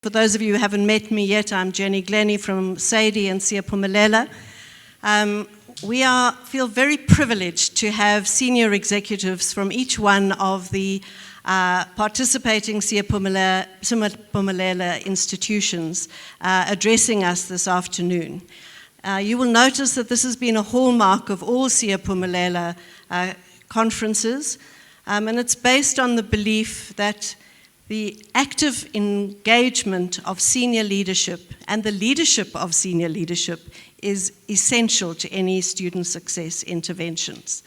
For those of you who haven't met me yet, I'm Jenny Glennie from Staden and Theophilus. We feel very privileged to have senior executives from each one of the participating Theophilus institutions addressing us this afternoon. You will notice that this has been a hallmark of all Theophilus conferences, and it's based on the belief that the active engagement of senior leadership and the leadership of senior leadership is essential to any student success interventions.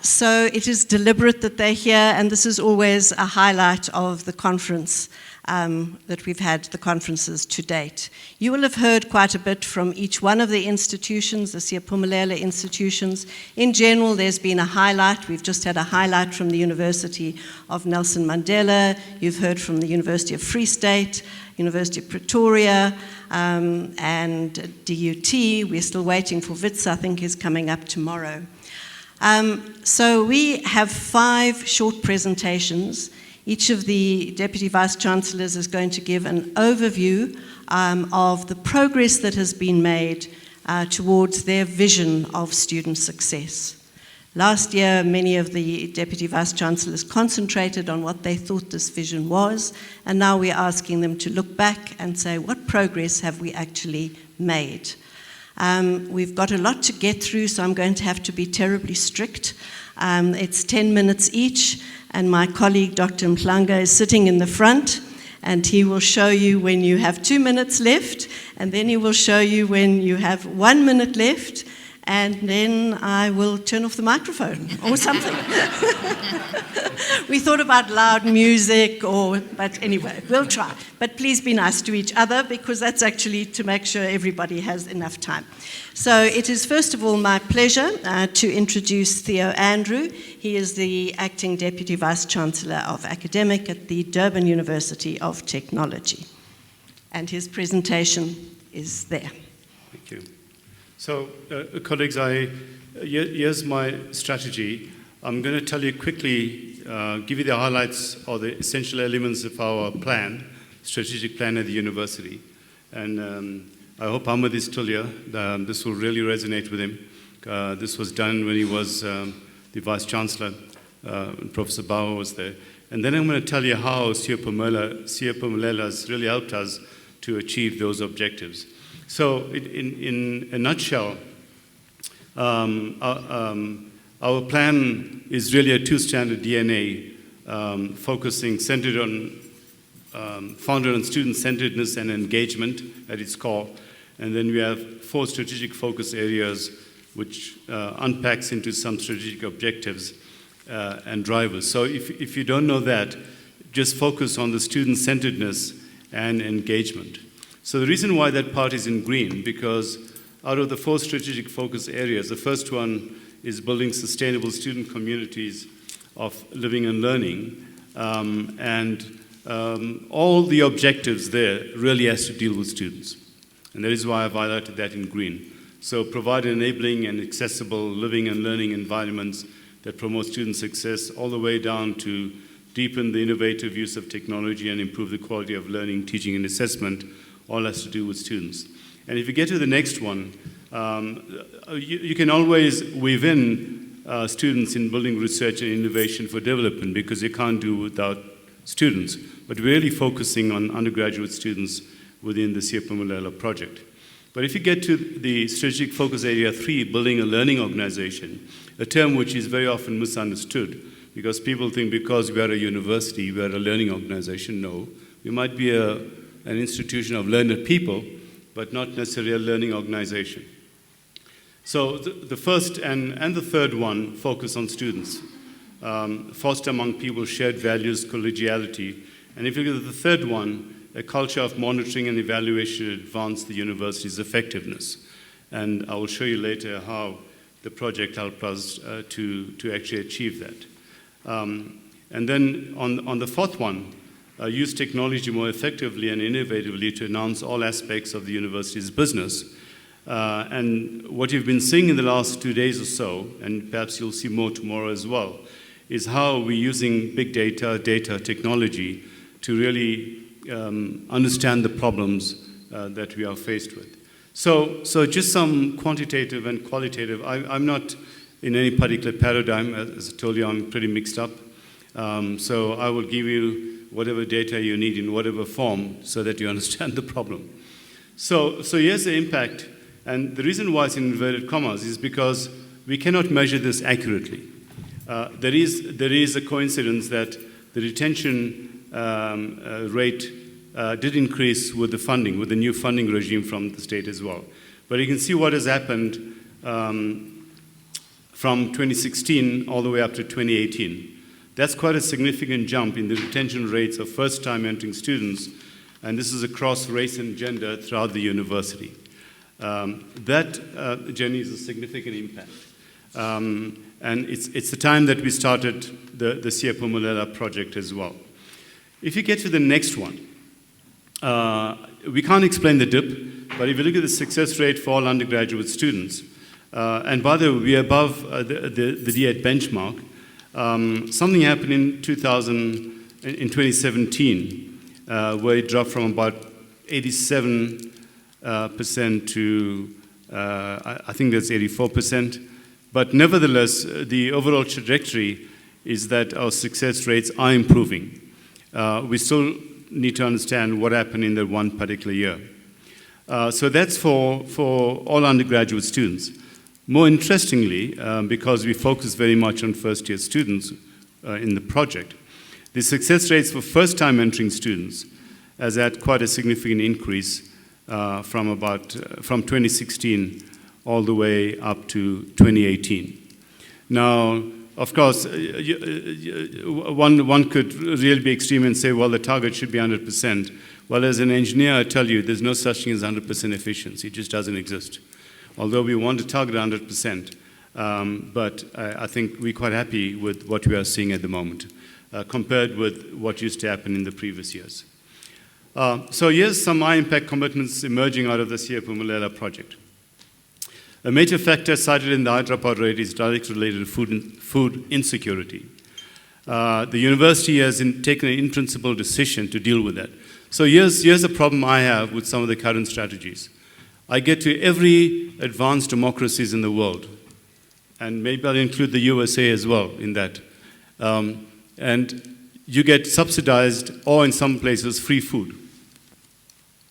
So it is deliberate that they're here, and this is always a highlight of the conference that we've had, the conferences to date. You will have heard quite a bit from each one of the institutions, the Theophilus institutions. In general, there's been a highlight. We've just had a highlight from the University of Nelson Mandela. You've heard from the University of Free State, University of Pretoria, and DUT. We're still waiting for Wits, I think, is coming up tomorrow. So we have 5 short presentations. Each of the Deputy Vice-Chancellors is going to give an overview of the progress that has been made towards their vision of student success. Last year, many of the Deputy Vice-Chancellors concentrated on what they thought this vision was, and now we're asking them to look back and say, what progress have we actually made? We've got a lot to get through, so I'm going to have to be terribly strict. It's 10 minutes each, and my colleague, Dr. Mhlanga, is sitting in the front, and he will show you when you have 2 minutes left, and then he will show you when you have 1 minute left, and then I will turn off the microphone or something. We thought about loud music, but anyway, we'll try. But please be nice to each other, because that's actually to make sure everybody has enough time. So it is first of all my pleasure to introduce Theo Andrew. He is the Acting Deputy Vice-Chancellor of Academic at the Durban University of Technology. And his presentation is there. Thank you. So, colleagues, here's my strategy. I'm going to tell you quickly, give you the highlights or the essential elements of our plan, strategic plan at the university. And I hope Ahmed is still here. This will really resonate with him. This was done when he was the Vice-Chancellor, and Professor Bauer was there. And then I'm going to tell you how Theophilus has really helped us to achieve those objectives. So, in a nutshell, our plan is really a 2-stranded DNA, centered on, founded on student-centeredness and engagement at its core. And then we have 4 strategic focus areas, which unpacks into some strategic objectives and drivers. So if you don't know that, just focus on the student-centeredness and engagement. So the reason why that part is in green, because out of the 4 strategic focus areas, the first one is building sustainable student communities of living and learning. All the objectives there really has to deal with students. And that is why I've highlighted that in green. So provide enabling and accessible living and learning environments that promote student success, all the way down to deepen the innovative use of technology and improve the quality of learning, teaching, and assessment. All has to do with students. And if you get to the next one, you can always weave in students in building research and innovation for development, because you can't do without students. But we're really focusing on undergraduate students within the Theophilus project. But if you get to the strategic focus area 3, building a learning organization, a term which is very often misunderstood, because people think because we are a university, we are a learning organization. No, we might be an institution of learned people, but not necessarily a learning organization. So the first and the third one focus on students, foster among people shared values, collegiality. And if you look at the third one, a culture of monitoring and evaluation to advance the university's effectiveness. And I will show you later how the project helped us to actually achieve that. And then on the fourth one, use technology more effectively and innovatively to enhance all aspects of the university's business. And what you've been seeing in the last 2 days or so, and perhaps you'll see more tomorrow as well, is how we're using big data technology to really understand the problems that we are faced with. So just some quantitative and qualitative. I'm not in any particular paradigm. As I told you, I'm pretty mixed up. So I will give you whatever data you need in whatever form so that you understand the problem. So here's the impact. And the reason why it's in inverted commas is because we cannot measure this accurately. There is a coincidence that the retention rate did increase with the funding, with the new funding regime from the state as well. But you can see what has happened from 2016 all the way up to 2018. That's quite a significant jump in the retention rates of first-time entering students, and this is across race and gender throughout the university. That, Jenny, is a significant impact. And it's the time that we started the Siyaphumelela project as well. If you get to the next one, we can't explain the dip, but if you look at the success rate for all undergraduate students, and by the way, we're above the D8 benchmark. Something happened in 2017, where it dropped from about 87% to, I think that's 84%. But nevertheless, the overall trajectory is that our success rates are improving. We still need to understand what happened in that one particular year. So that's for all undergraduate students. More interestingly, because we focus very much on first-year students in the project, the success rates for first-time entering students has had quite a significant increase from 2016 all the way up to 2018. Now, of course, one could really be extreme and say, well, the target should be 100%. Well, as an engineer, I tell you, there's no such thing as 100% efficiency. It just doesn't exist. Although we want to target 100%, but I think we're quite happy with what we are seeing at the moment, compared with what used to happen in the previous years. So here's some high-impact commitments emerging out of the Siyaphumelela project. A major factor cited in the high dropout rate is directly related to food insecurity. The university has taken an in-principle decision to deal with that. So here's a problem I have with some of the current strategies. I get to every advanced democracies in the world, and maybe I'll include the USA as well in that. And you get subsidized, or in some places, free food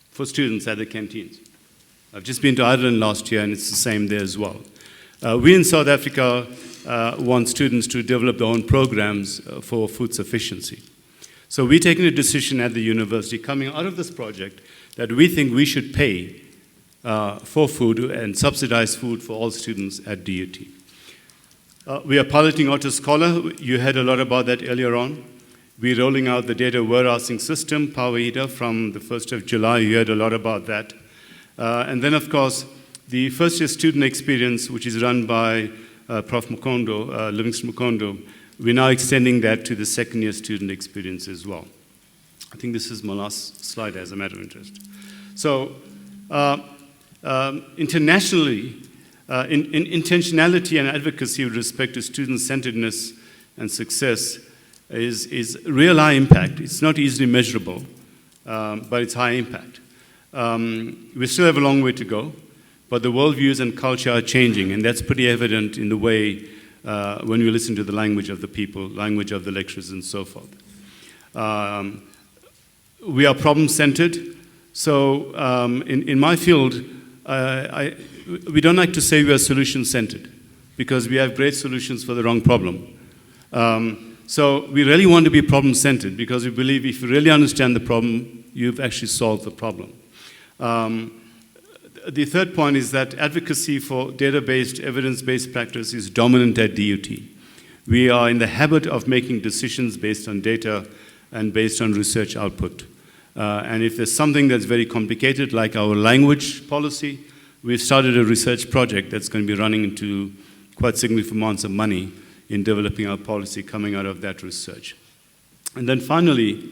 for students at the canteens. I've just been to Ireland last year, and it's the same there as well. We in South Africa want students to develop their own programs for food sufficiency. So we're taking a decision at the university coming out of this project that we think we should pay for food and subsidize food for all students at DUT. We are piloting Auto Scholar. You heard a lot about that earlier on. We're rolling out the data warehousing system, Power Heater, from the 1st of July. You heard a lot about that. And then, of course, the first-year student experience, which is run by Prof. Mukondo, Livingston Mukondo, we're now extending that to the second-year student experience as well. I think this is my last slide as a matter of interest. So, internationally, intentionality and advocacy with respect to student-centeredness and success is real high impact. It's not easily measurable, but it's high impact. We still have a long way to go, but the worldviews and culture are changing, and that's pretty evident in the way when we listen to the language of the people, language of the lecturers, and so forth. We are problem-centered, so in my field, we don't like to say we are solution-centered, because we have great solutions for the wrong problem. So we really want to be problem-centered, because we believe if you really understand the problem, you've actually solved the problem. The third point is that advocacy for data-based, evidence-based practice is dominant at DUT. We are in the habit of making decisions based on data and based on research output. And if there's something that's very complicated, like our language policy, we've started a research project that's going to be running into quite significant amounts of money in developing our policy coming out of that research. And then finally,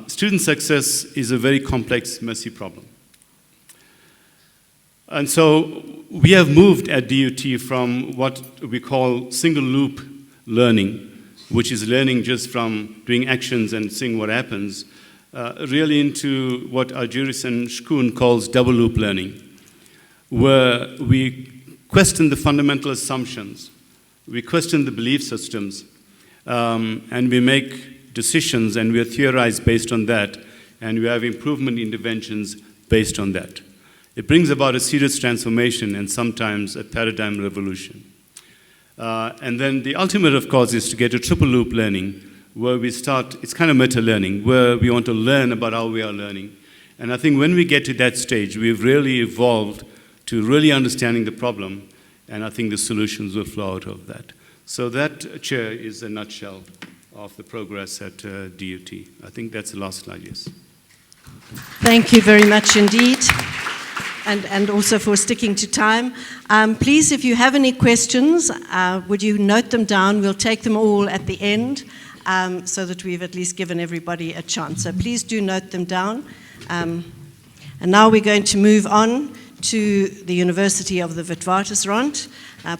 student success is a very complex, messy problem. And so we have moved at DUT from what we call single loop learning, which is learning just from doing actions and seeing what happens, really into what Argyris and Shkoon calls double loop learning, where we question the fundamental assumptions, we question the belief systems, and we make decisions and we theorize based on that, and we have improvement interventions based on that. It brings about a serious transformation and sometimes a paradigm revolution. And then the ultimate, of course, is to get a triple loop learning, where we start, it's kind of meta-learning, where we want to learn about how we are learning. And I think when we get to that stage, we've really evolved to really understanding the problem, and I think the solutions will flow out of that. So that, Chair, is a nutshell of the progress at DUT. I think that's the last slide, yes. Thank you very much indeed, and also for sticking to time. Please, if you have any questions, would you note them down? We'll take them all at the end, so that we've at least given everybody a chance. So please do note them down. And now we're going to move on to the University of the Witwatersrand,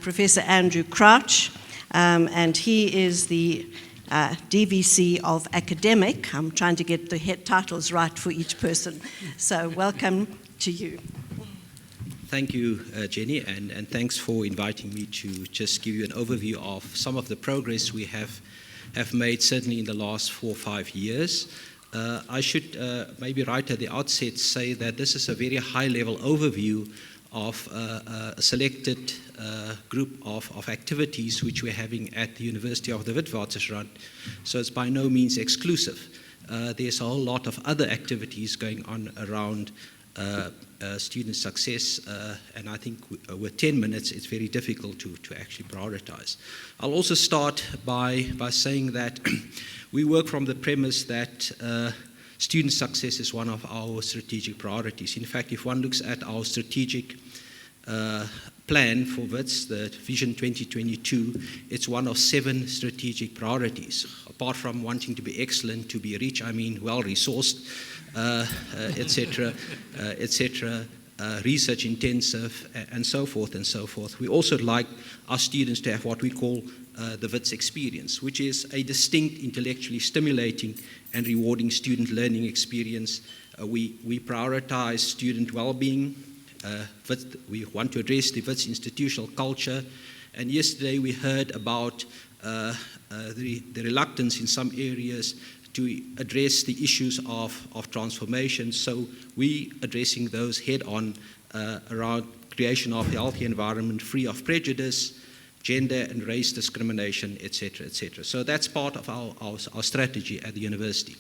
Professor Andrew Crouch, and he is the DVC of Academic. I'm trying to get the head titles right for each person. So welcome to you. Thank you, Jenny, and thanks for inviting me to just give you an overview of some of the progress we have made, certainly in the last 4 or 5 years. I should maybe right at the outset say that this is a very high-level overview of a selected group of activities which we're having at the University of the Witwatersrand. So it's by no means exclusive. There's a whole lot of other activities going on around student success, and I think with 10 minutes it's very difficult to actually prioritize. I'll also start by saying that we work from the premise that student success is one of our strategic priorities. In fact, if one looks at our strategic plan for WITS, the Vision 2022, it's one of 7 strategic priorities. Apart from wanting to be excellent, to be rich, I mean well-resourced, etc., research intensive, and so forth and so forth. We also like our students to have what we call the WITS experience, which is a distinct, intellectually stimulating and rewarding student learning experience. We prioritize student well-being. We want to address the WITS institutional culture. And yesterday we heard about the reluctance in some areas to address the issues of transformation. So we addressing those head-on around creation of a healthy environment free of prejudice, gender and race discrimination, etc., etc. So that's part of our strategy at the university.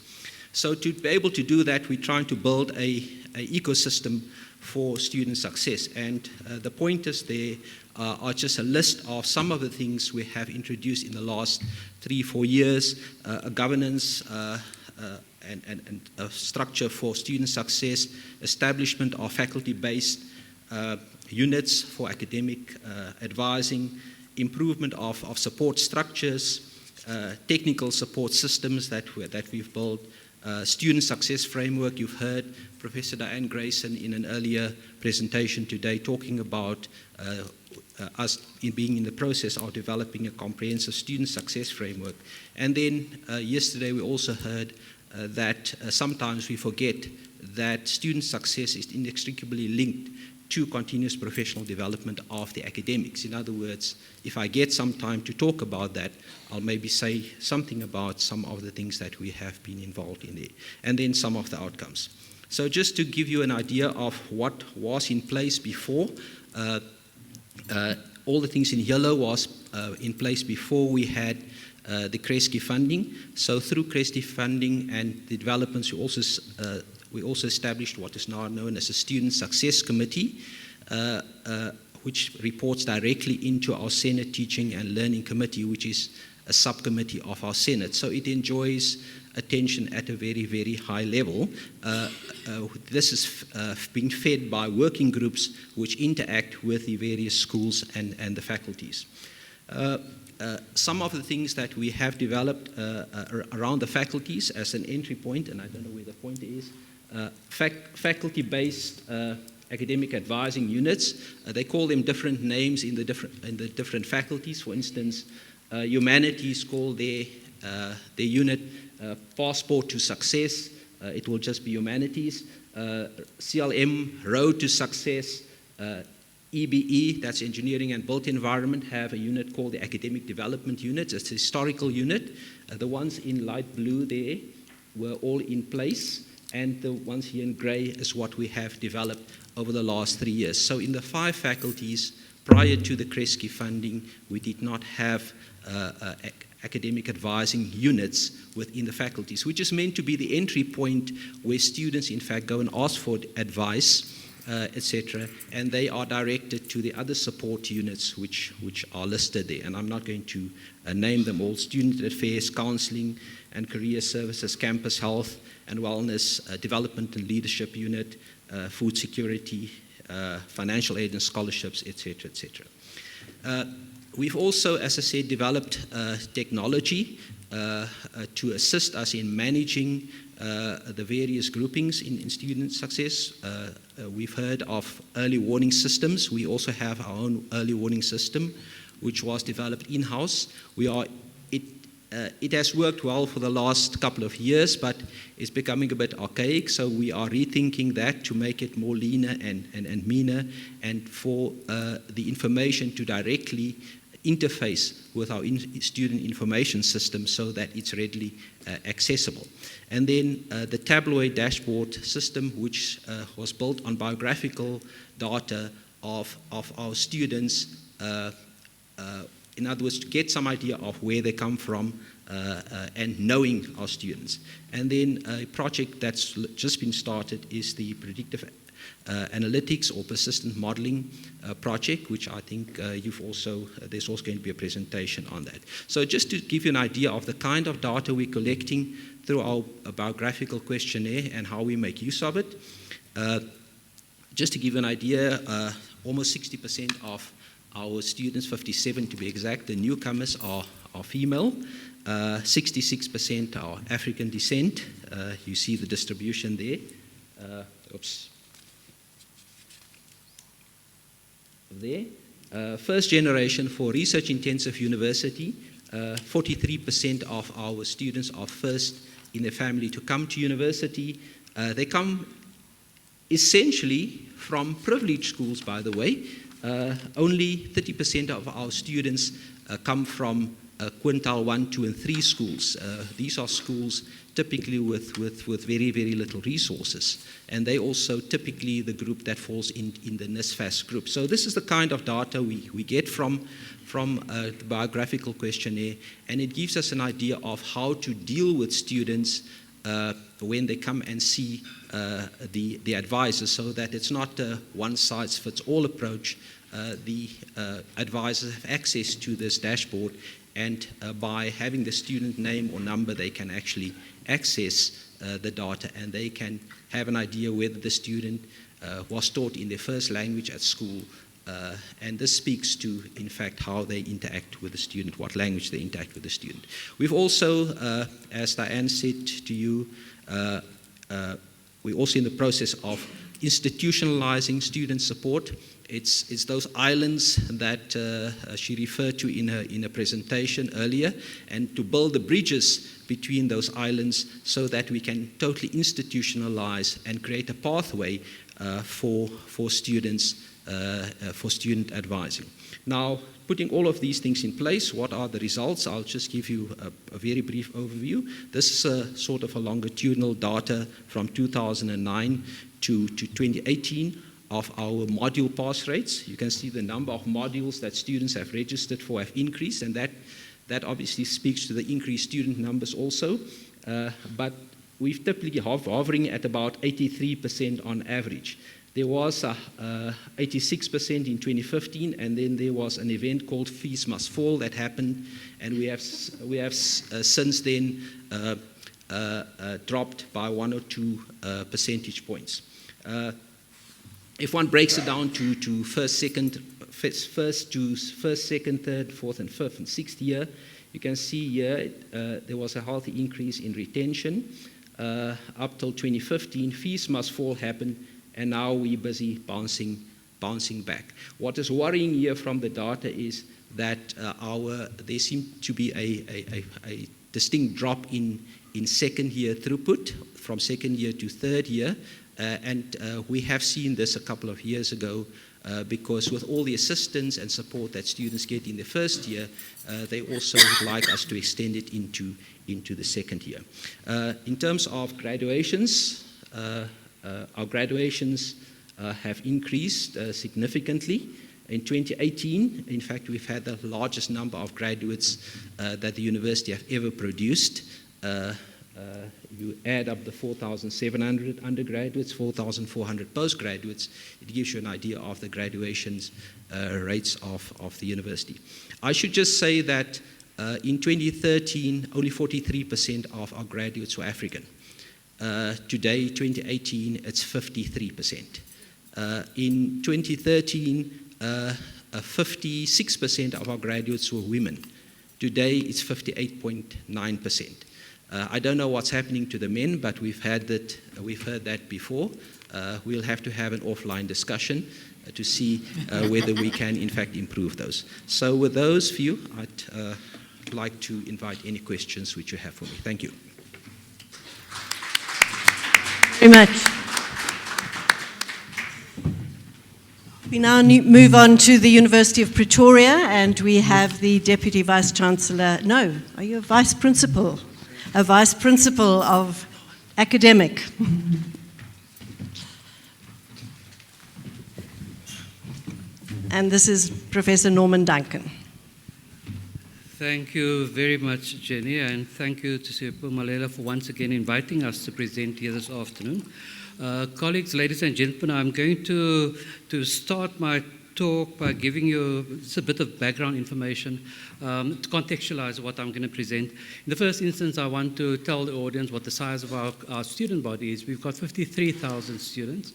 So to be able to do that, we're trying to build an ecosystem for student success. And the pointers there are just a list of some of the things we have introduced in the last 3-4 years, a governance and a structure for student success, establishment of faculty-based units for academic advising, improvement of support structures, technical support systems that we've built, student success framework. You've heard Professor Diane Grayson in an earlier presentation today talking about us being in the process of developing a comprehensive student success framework. And then yesterday we also heard that sometimes we forget that student success is inextricably linked to continuous professional development of the academics. In other words, if I get some time to talk about that, I'll maybe say something about some of the things that we have been involved in there, and then some of the outcomes. So just to give you an idea of what was in place before, all the things in yellow was in place before we had the Kresge funding. So through Kresge funding and the developments, we also established what is now known as a Student Success Committee, which reports directly into our Senate Teaching and Learning Committee, which is a subcommittee of our Senate. So it enjoys attention at a very, very high level. This is being fed by working groups which interact with the various schools and the faculties. Some of the things that we have developed around the faculties as an entry point, and I don't know where the pointer is, faculty-based academic advising units. They call them different names in the different faculties. For instance, humanities call their unit Passport to Success. it will just be humanities. CLM, Road to Success. EBE, that's Engineering and Built Environment, have a unit called the Academic Development Unit. It's a historical unit. The ones in light blue there were all in place, and the ones here in gray is what we have developed over the last 3 years. So in the 5 faculties, prior to the Kresge funding, we did not have academic advising units within the faculties, which is meant to be the entry point where students, in fact, go and ask for advice, etc., and they are directed to the other support units which are listed there. And I'm not going to name them all: student affairs, counseling and career services, campus health and wellness, development and leadership unit, food security, financial aid and scholarships, etc., etc. We've also, as I said, developed technology to assist us in managing the various groupings in student success. We've heard of early warning systems. We also have our own early warning system, which was developed in-house. It has worked well for the last couple of years, but it's becoming a bit archaic, so we are rethinking that to make it more leaner and meaner, and for the information to directly interface with our student information system so that it's readily accessible. And then the tabloid dashboard system, which was built on biographical data of our students, in other words, to get some idea of where they come from and knowing our students. And then a project that's just been started is the predictive analytics or persistent modeling project, which I think there's also going to be a presentation on that. So just to give you an idea of the kind of data we're collecting through our biographical questionnaire and how we make use of it. Just to give you an idea, almost 60% of our students, 57 to be exact, the newcomers are female. 66% are African descent. You see the distribution there. First generation for research-intensive university, 43% of our students are first in their family to come to university. They come essentially from privileged schools, by the way. Only 30% of our students come from quintile 1, 2, and 3 schools. These are schools typically with very, very little resources. And they also typically the group that falls in the NSFAS group. So this is the kind of data we get from the biographical questionnaire, and it gives us an idea of how to deal with students when they come and see the advisors, so that it's not a one-size-fits-all approach. The advisors have access to this dashboard, and by having the student name or number, they can actually access the data, and they can have an idea whether the student was taught in their first language at school, and this speaks to, in fact, how they interact with the student, what language they interact with the student. We've also, as Diane said to you, we're also in the process of institutionalizing student support. It's those islands that she referred to in a presentation earlier, and to build the bridges between those islands so that we can totally institutionalize and create a pathway for students, for student advising. Now, putting all of these things in place, what are the results? I'll just give you a very brief overview. This is sort of a longitudinal data from 2009 to 2018 of our module pass rates. You can see the number of modules that students have registered for have increased, and that obviously speaks to the increased student numbers also. But we've typically hovering at about 83% on average. There was 86% in 2015, and then there was an event called Fees Must Fall that happened, and we have since then dropped by 1 or 2 percentage points. If one breaks it down to first, second, third, fourth, and fifth, and sixth year, you can see here there was a healthy increase in retention up till 2015. Fees Must Fall happened, and now we're busy bouncing back. What is worrying here from the data is that there seemed to be a distinct drop in second year throughput from second year to third year. And we have seen this a couple of years ago because with all the assistance and support that students get in the first year, they also would like us to extend it into the second year. In terms of graduations, our graduations have increased significantly. In 2018, in fact, we've had the largest number of graduates that the university have ever produced. You add up the 4,700 undergraduates, 4,400 postgraduates, it gives you an idea of the graduations rates of the university. I should just say that in 2013, only 43% of our graduates were African. Today, 2018, it's 53%. In 2013, 56% of our graduates were women. Today, it's 58.9%. I don't know what's happening to the men, but we've heard that before. We'll have to have an offline discussion to see whether we can, in fact, improve those. So with those few, I'd like to invite any questions which you have for me. Thank you. Very much. We now move on to the University of Pretoria, and we have the Deputy Vice Chancellor. No, are you a Vice Principal? A Vice Principal of Academic. And this is Professor Norman Duncan. Thank you very much, Jenny, and thank you to Sipho for once again inviting us to present here this afternoon. Colleagues, ladies and gentlemen, I'm going to start my talk by giving you just a bit of background information to contextualize what I'm going to present. In the first instance, I want to tell the audience what the size of our student body is. We've got 53,000 students.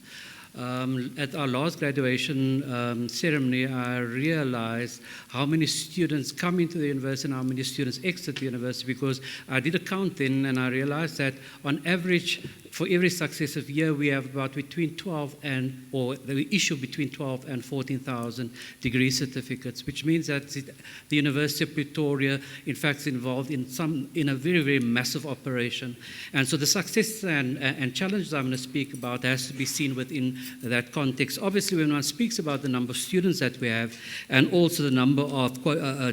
At our last graduation ceremony, I realized how many students come into the university and how many students exit the university, because I did a count then and I realized that on average, for every successive year, we have about between 12 and, or we issue between 12 and 14,000 degree certificates, which means that the University of Pretoria, in fact, is involved in a very, very massive operation. And so the success and challenges I'm going to speak about has to be seen within that context. Obviously, when one speaks about the number of students that we have and also the number of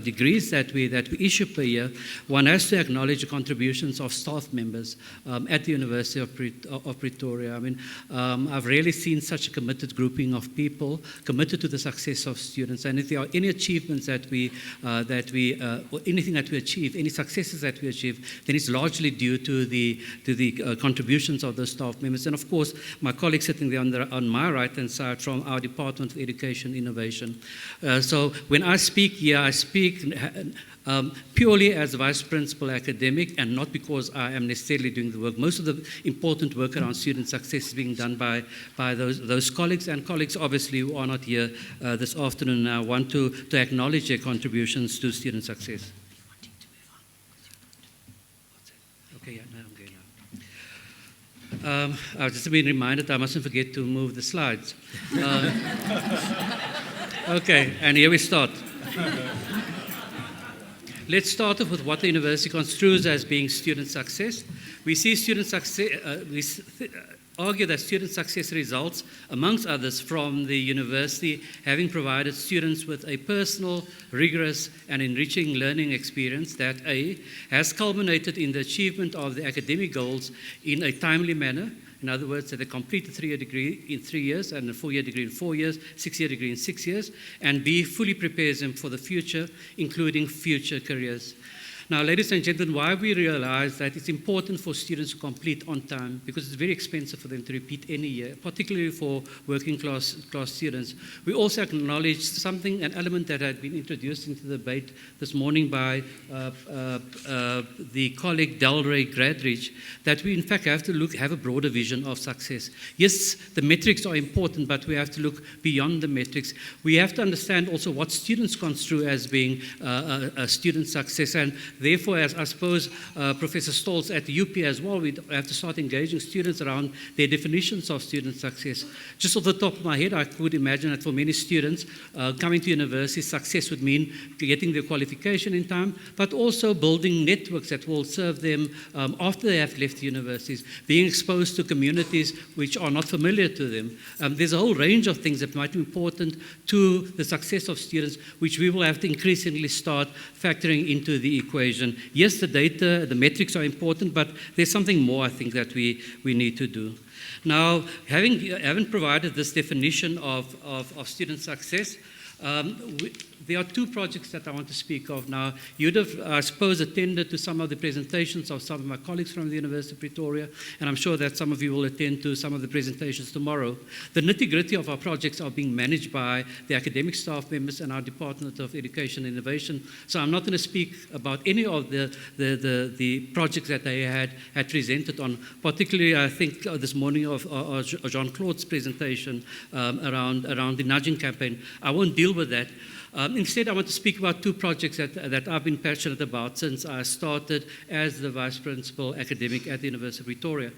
degrees that we issue per year, one has to acknowledge the contributions of staff members at the University of Pretoria. I mean, I've rarely seen such a committed grouping of people committed to the success of students. And if there are any achievements or anything that we achieve, any successes that we achieve, then it's largely due to the contributions of the staff members. And of course, my colleague sitting there on my right-hand side from our Department of Education Innovation. So when I speak here, I speak purely as a Vice Principal Academic and not because I am necessarily doing the work. Most of the important work around student success is being done by those colleagues, and colleagues obviously who are not here this afternoon. I want to acknowledge their contributions to student success. Okay, yeah, now I'm going now. I've just been reminded I mustn't forget to move the slides. Okay, and here we start. Let's start off with what the university construes as being student success. We see student success, argue that student success results, amongst others, from the university having provided students with a personal, rigorous, and enriching learning experience that A, has culminated in the achievement of the academic goals in a timely manner. In other words, that they complete a 3-year degree in 3 years and a 4-year degree in 4 years, 6-year degree in 6 years, and B, fully prepares them for the future, including future careers. Now, ladies and gentlemen, why we realize that it's important for students to complete on time, because it's very expensive for them to repeat any year, particularly for working class students. We also acknowledge something, an element that had been introduced into the debate this morning by the colleague Delray Gradridge, that we in fact have to have a broader vision of success. Yes, the metrics are important, but we have to look beyond the metrics. We have to understand also what students construe as being a student success, and therefore, as I suppose Professor Stolz at the UP as well, we have to start engaging students around their definitions of student success. Just off the top of my head, I could imagine that for many students, coming to university, success would mean getting their qualification in time, but also building networks that will serve them after they have left the universities, being exposed to communities which are not familiar to them. There's a whole range of things that might be important to the success of students, which we will have to increasingly start factoring into the equation. Yes, the data, the metrics are important, but there's something more, I think, that we need to do. Now, having provided this definition of student success, there are two projects that I want to speak of now. You'd have, I suppose, attended to some of the presentations of some of my colleagues from the University of Pretoria, and I'm sure that some of you will attend to some of the presentations tomorrow. The nitty-gritty of our projects are being managed by the academic staff members and our Department of Education and Innovation, so I'm not going to speak about any of the projects that they had presented on, particularly, I think, this morning of Jean-Claude's presentation around the nudging campaign. I won't deal with that. Instead, I want to speak about two projects that I've been passionate about since I started as the Vice Principal Academic at the University of Pretoria.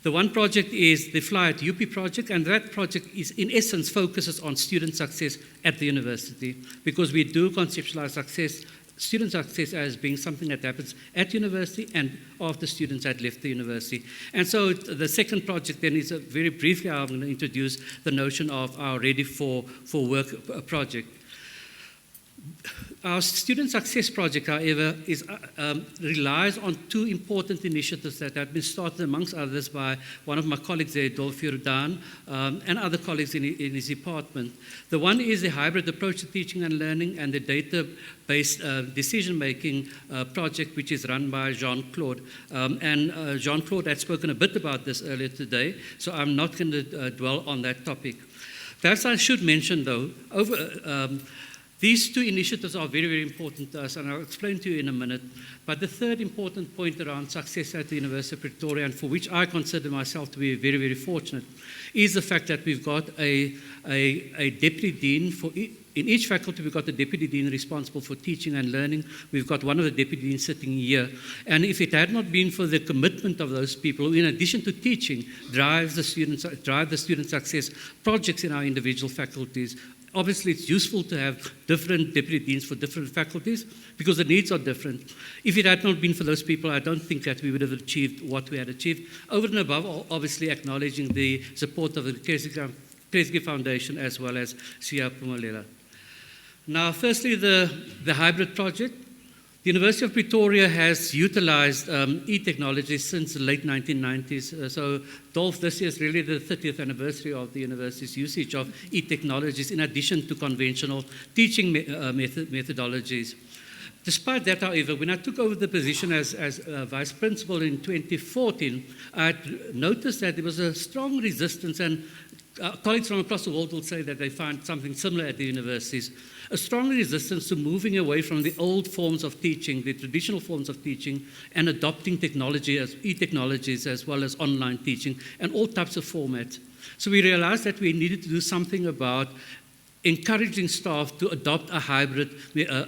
The one project is the Fly at UP project, and that project is, in essence, focuses on student success at the university, because we do conceptualize student success as being something that happens at university and after students had left the university. And so the second project then is, very briefly, I'm going to introduce the notion of our Ready for Work project. Our Student Success Project, however, relies on two important initiatives that have been started, amongst others, by one of my colleagues there, Durban, and other colleagues in his department. The one is a hybrid approach to teaching and learning, and the data-based decision-making project, which is run by Jean-Claude. And Jean-Claude had spoken a bit about this earlier today, so I'm not going to dwell on that topic. Perhaps I should mention, though, these two initiatives are very, very important to us, and I'll explain to you in a minute. But the third important point around success at the University of Pretoria, and for which I consider myself to be very, very fortunate, is the fact that we've got a deputy dean for in each faculty. We've got a deputy dean responsible for teaching and learning. We've got one of the deputy deans sitting here. And if it had not been for the commitment of those people, who, in addition to teaching, drive the student success projects in our individual faculties. Obviously, it's useful to have different deputy deans for different faculties because the needs are different. If it had not been for those people, I don't think that we would have achieved what we had achieved. Over and above, obviously acknowledging the support of the Kresge Foundation as well as Sia Pumalela. Now, firstly, the hybrid project. The University of Pretoria has utilized e-technology since the late 1990s. So, Dolph, this year is really the 30th anniversary of the university's usage of e-technologies in addition to conventional teaching methodologies. Despite that, however, when I took over the position as Vice Principal in 2014, I noticed that there was a strong resistance, and colleagues from across the world will say that they find something similar at the universities, a strong resistance to moving away from the old forms of teaching, the traditional forms of teaching, and adopting technology as e-technologies as well as online teaching and all types of formats. So we realized that we needed to do something about encouraging staff to adopt a hybrid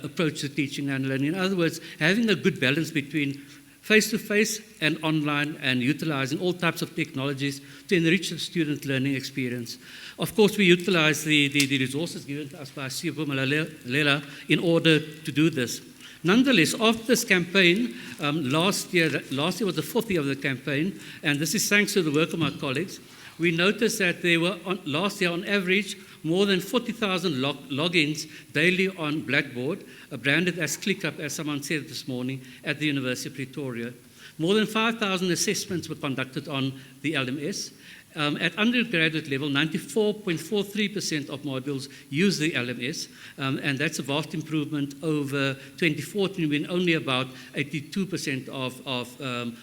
approach to teaching and learning. In other words, having a good balance between face-to-face and online, and utilizing all types of technologies to enrich the student learning experience. Of course, we utilize the resources given to us by Sia Pumalela in order to do this. Nonetheless, after this campaign, last year was the fourth year of the campaign, and this is thanks to the work of my colleagues, we noticed that there were, last year on average, more than 40,000 logins daily on Blackboard, branded as ClickUp, as someone said this morning, at the University of Pretoria. More than 5,000 assessments were conducted on the LMS. At undergraduate level, 94.43% of modules use the LMS, and that's a vast improvement over 2014 when only about 82% of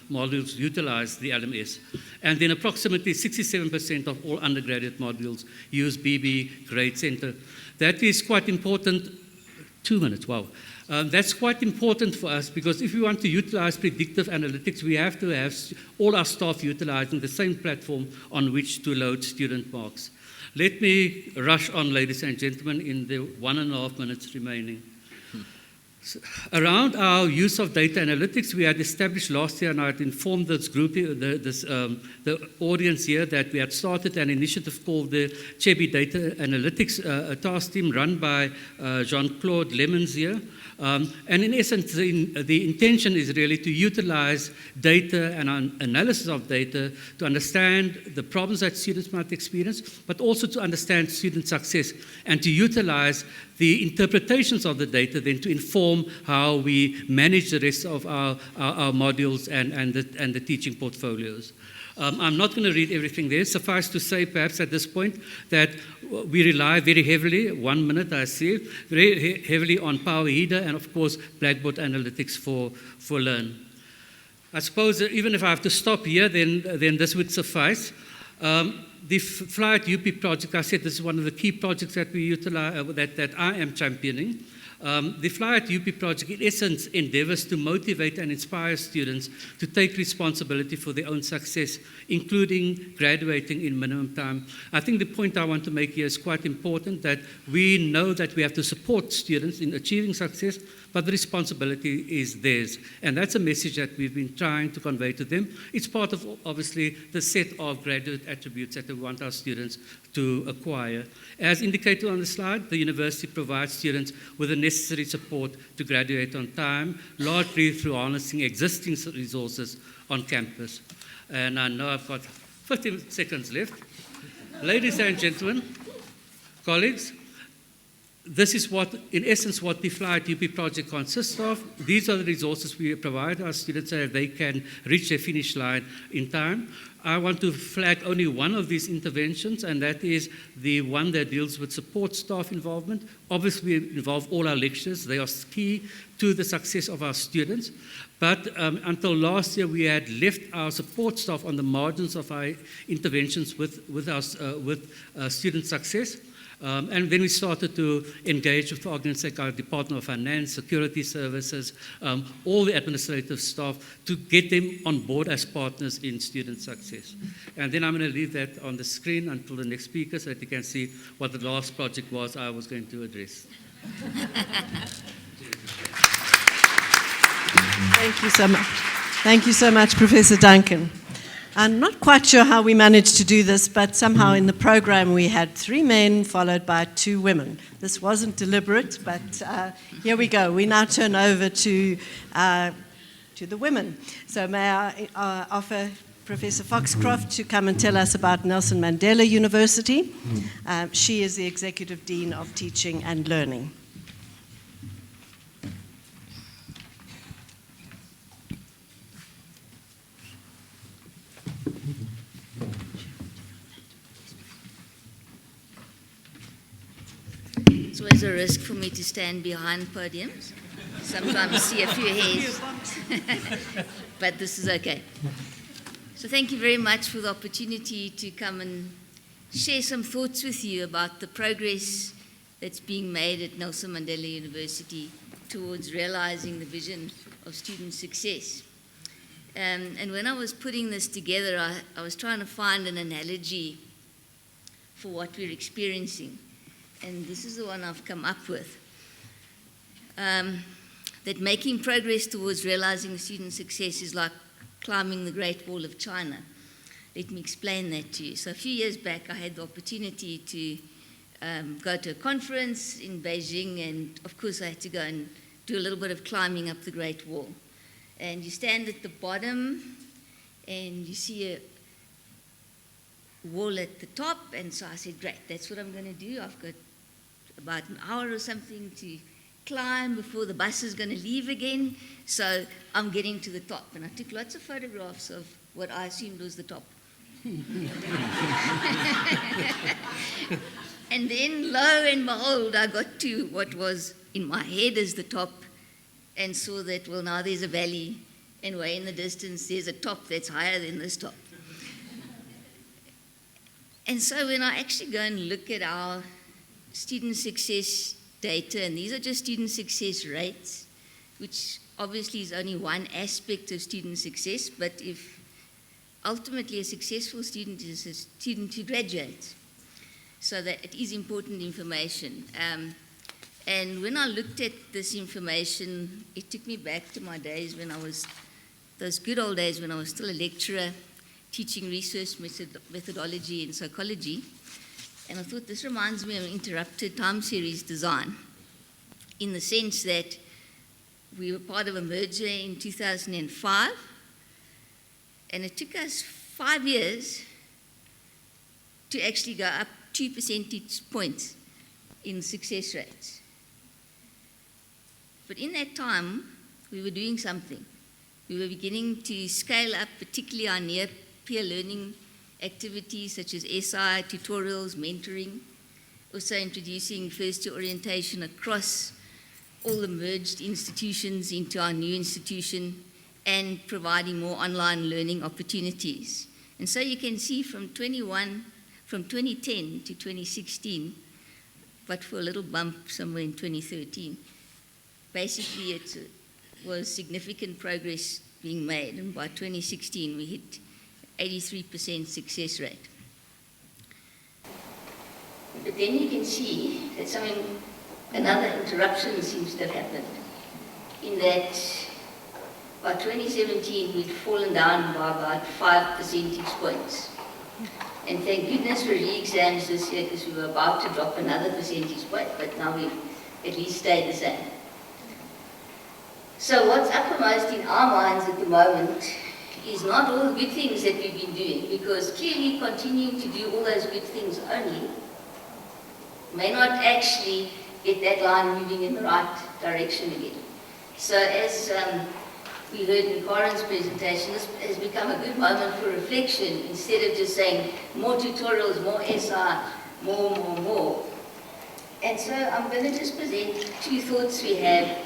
modules utilized the LMS. And then approximately 67% of all undergraduate modules use BB Grade Center. That is quite important. 2 minutes, wow. That's quite important for us because if we want to utilize predictive analytics, we have to have all our staff utilizing the same platform on which to load student marks. Let me rush on, ladies and gentlemen, in the 1.5 minutes remaining. Around our use of data analytics, we had established last year, and I had informed this group, the audience here, that we had started an initiative called the CHEBI Data Analytics Task Team, run by Jean-Claude Lemons here. And in essence, the intention is really to utilize data and analysis of data to understand the problems that students might experience, but also to understand student success and to utilize the interpretations of the data then to inform how we manage the rest of our modules and the teaching portfolios. I'm not going to read everything there. Suffice to say, perhaps at this point, that we rely very heavily, 1 minute I see, very heavily on Power Header and, of course, Blackboard Analytics for Learn. I suppose that even if I have to stop here, then this would suffice. The Fly at UP project, I said this is one of the key projects that we utilize, that I am championing. The Fly at UP project, in essence, endeavors to motivate and inspire students to take responsibility for their own success, including graduating in minimum time. I think the point I want to make here is quite important, that we know that we have to support students in achieving success, but the responsibility is theirs. And that's a message that we've been trying to convey to them. It's part of, obviously, the set of graduate attributes that we want our students to acquire. As indicated on the slide, the university provides students with the necessary support to graduate on time, largely through harnessing existing resources on campus. And I know I've got 15 seconds left. Ladies and gentlemen, colleagues, this is what, in essence, what the Fly at UP project consists of. These are the resources we provide our students so that they can reach their finish line in time. I want to flag only one of these interventions, and that is the one that deals with support staff involvement. Obviously, we involve all our lecturers. They are key to the success of our students. But until last year, we had left our support staff on the margins of our interventions with student success. And then we started to engage with organizations like our Department of Finance, Security Services, all the administrative staff to get them on board as partners in student success. And then I'm going to leave that on the screen until the next speaker so that you can see what the last project was I was going to address. Thank you so much. Thank you so much, Professor Duncan. I'm not quite sure how we managed to do this, but somehow in the program we had 3 men followed by 2 women. This wasn't deliberate, but here we go. We now turn over to the women. So may I offer Professor Foxcroft to come and tell us about Nelson Mandela University. She is the Executive Dean of Teaching and Learning. It's always a risk for me to stand behind podiums. Sometimes see a few hairs. But this is okay. So thank you very much for the opportunity to come and share some thoughts with you about the progress that's being made at Nelson Mandela University towards realizing the vision of student success. And when I was putting this together, I was trying to find an analogy for what we're experiencing. And this is the one I've come up with, that making progress towards realizing student success is like climbing the Great Wall of China. Let me explain that to you. So a few years back, I had the opportunity to go to a conference in Beijing, and of course I had to go and do a little bit of climbing up the Great Wall. And you stand at the bottom, and you see a wall at the top, and so I said, great, that's what I'm going to do. I've got about an hour or something to climb before the bus is going to leave again, so I'm getting to the top. And I took lots of photographs of what I assumed was the top. And then, lo and behold, I got to what was in my head as the top and saw that, well, now there's a valley, and way in the distance there's a top that's higher than this top. And so when I actually go and look at our student success data, and these are just student success rates, which obviously is only one aspect of student success, but if ultimately a successful student is a student who graduates, so that it is important information. And when I looked at this information, it took me back to my days when those good old days when I was still a lecturer, teaching research methodology and psychology. And I thought this reminds me of interrupted time series design, in the sense that we were part of a merger in 2005, and it took us 5 years to actually go up 2 percentage points in success rates. But in that time, we were doing something. We were beginning to scale up, particularly our near-peer learning activities such as SI, tutorials, mentoring, also introducing first-year orientation across all the merged institutions into our new institution, and providing more online learning opportunities. And so you can see from 2010 to 2016, but for a little bump somewhere in 2013, basically it was significant progress being made, and by 2016 we hit 83% success rate. But then you can see that another interruption seems to have happened, in that by 2017 we'd fallen down by about 5 percentage points. And thank goodness for re-exams this year, because we were about to drop another percentage point, but now we've at least stayed the same. So what's uppermost in our minds at the moment is not all the good things that we've been doing, because clearly continuing to do all those good things only may not actually get that line moving in the right direction again. So as we heard in Corin's presentation, this has become a good moment for reflection, instead of just saying more tutorials, more SI, more. And so I'm going to just present 2 thoughts we have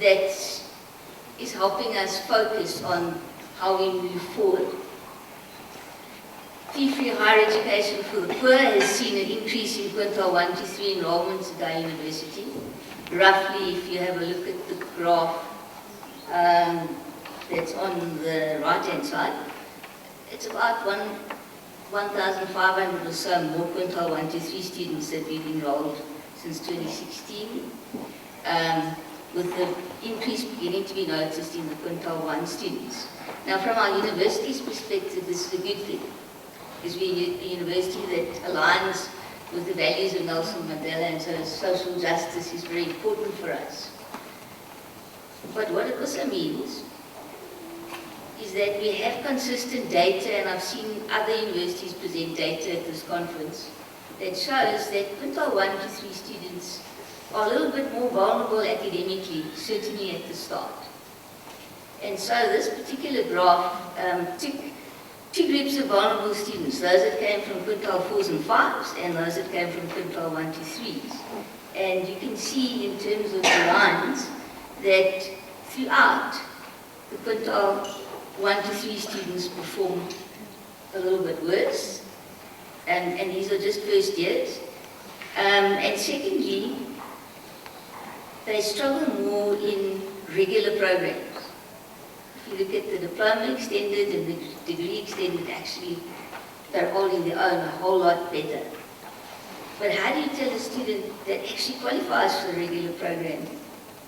that is helping us focus on how we move forward. Fee-free higher education for the poor has seen an increase in quintile 1 to 3 enrollments at our university. Roughly, if you have a look at the graph that's on the right-hand side, it's about 1,500 or so more quintile 1 to 3 students that we've enrolled since 2016, with the increase beginning to be noticed in the quintile 1 students. Now, from our university's perspective, this is a good thing, because we're a university that aligns with the values of Nelson Mandela, and so social justice is very important for us. But what it also means is that we have consistent data, and I've seen other universities present data at this conference, that shows that quintile 1 to 3 students are a little bit more vulnerable academically, certainly at the start. And so this particular graph took 2 groups of vulnerable students, those that came from quintile 4s and 5s, and those that came from quintile 1 to 3s. And you can see in terms of the lines that throughout, the quintile 1 to 3 students perform a little bit worse, and these are just first years. And secondly, they struggle more in regular programs. If you look at the diploma extended and the degree extended, actually, they're holding their own a whole lot better. But how do you tell a student that actually qualifies for a regular program